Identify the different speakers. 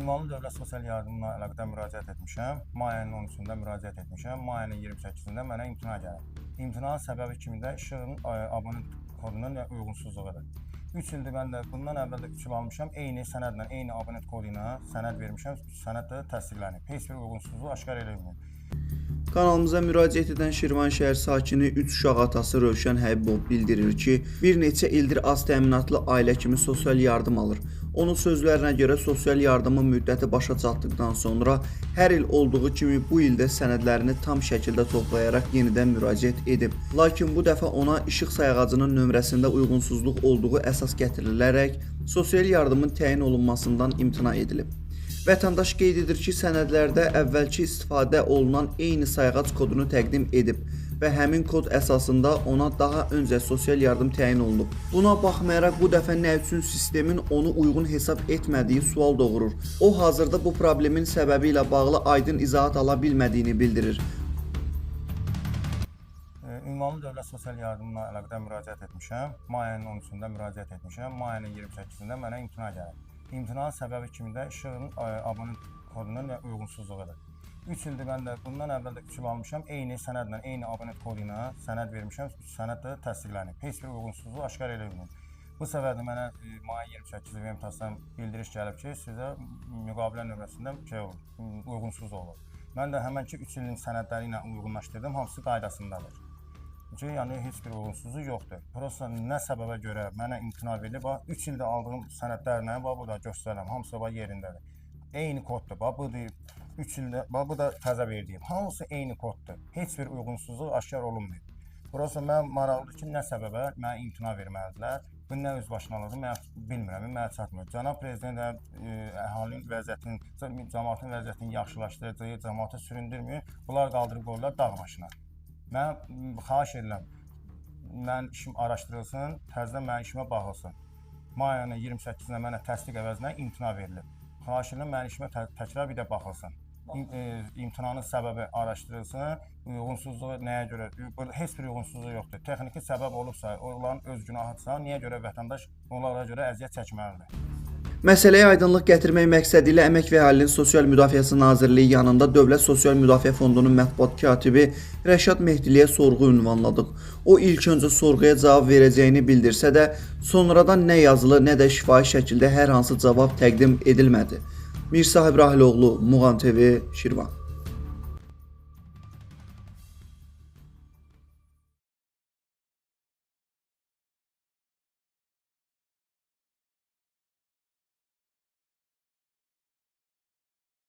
Speaker 1: Ünvanlı dövlət sosial yardımına əlaqədar müraciət etmişəm. May ayının 13-də müraciət etmişəm. May ayının 28-də mənə imtina gəlib. İmtinanın səbəbi kimi də işığın abonent kodunun uyğunsuzluğudur. 3 ildir mən də bundan əvvəl də 3 il almışam. Eyni sənədlə, eyni abonent kodu ilə sənəd vermişəm. Sənəd də təsdiqlənib. Heç bir uyğunsuzluğu aşkar edilmir.
Speaker 2: Kanalımıza müraciət edən Şirvan şəhər sakini 3 uşaq atası Rövşən Həbibov bildirir ki, bir neçə ildir az təminatlı ailə kimi sosial yardım alır. Onun sözlərinə görə sosial yardımın müddəti başa çatdıqdan sonra hər il olduğu kimi bu ildə sənədlərini tam şəkildə toplayaraq yenidən müraciət edib. Lakin bu dəfə ona işıq sayğacının nömrəsində uyğunsuzluq olduğu əsas gətirilərək sosial yardımın təyin olunmasından imtina edilib. Vətəndaş qeyd edir ki, sənədlərdə əvvəlki istifadə olunan eyni sayğac kodunu təqdim edib və həmin kod əsasında ona daha öncə sosial yardım təyin olunub. Buna baxmayaraq bu dəfə nə üçün sistemin onu uyğun hesab etmədiyi sual doğurur. O hazırda bu problemin səbəbi ilə bağlı aydın izahat ala bilmədiyini bildirir.
Speaker 1: Ünvanlı dövlət sosial yardımına əlaqədar müraciət etmişəm. May ayının 13-də müraciət etmişəm. May ayının 28-də mənə imtina gəlib. İmtinanın səbəbi kimi də işığın abonent kodunun uyğunsuzluğudur. 3 ildir mən də bundan əvvəl də 3 il almışam. Eyni sənədlə, eyni abonent kodu ilə sənəd vermişəm. Sənəd də təsdiqlənib. Heç bir uyğunsuzluğu aşkar edilmir. Bu səbəbdə mənə may 28-də VMTAS-dan bildiriş gəlib ki, sizə müqavilə nömrəsində uyğunsuz olur. Mən də həmənki 3 ilin sənədləri ilə uyğunlaşdırdım, hamısı qaydasındadır. Yəni heç bir uyğunsuzluğu yoxdur. Prosta nə səbəbə görə mənə imtina verilib, 3 ildə aldığım sənədlərlə burada göstərirəm, hamısı yerindədir. Eyni koddur, budur 3 ildə, bu da təzə verdiyim, hamısı eyni koddur. Heç bir uyğunsuzluq aşkar olunmuyor. Prosta mən maraqlıdır ki, nə səbəbə mənə imtina verməlidirlər. Bu nə öz başınalıdır, mən bilmirəm, mənə çatmır. Cənab Prezident əhalinin vəziyyətini, cəmaatın vəziyyətini yaxşılaşdırdığı, cəmaatı süründürmür, bunlar qaldırıb qoyurlar dağ başına. Mən xahiş edirəm, mənim işim araşdırılsın, təzədən mənim işimə baxılsın. May ayının 28-də mənə təsdiq əvəzinə imtina verilib. Xahiş edirəm, mənim işimə təkrar bir də baxılsın. İmtinanın səbəbi araşdırılsın, uyğunsuzluğu nəyə görə, heç bir uyğunsuzluğu yoxdur. Texniki səbəb olubsa, onların öz günahıdırsa, niyə görə vətəndaş onlara görə əziyyət çəkməlidir?
Speaker 2: Məsələyə aydınlıq gətirmək məqsədi ilə Əmək və Əhalinin Sosial Müdafiəsi Nazirliyi yanında Dövlət Sosial Müdafiə Fondunun mətbuat katibi Rəşad Mehdiliyə sorğu ünvanladıq. O ilk öncə sorğuya cavab verəcəyini bildirsə də, sonradan nə yazılı, nə də şifahi şəkildə hər hansı cavab təqdim edilmədi. Mirsahib Rahiloğlu, Muğan TV, Şirvan.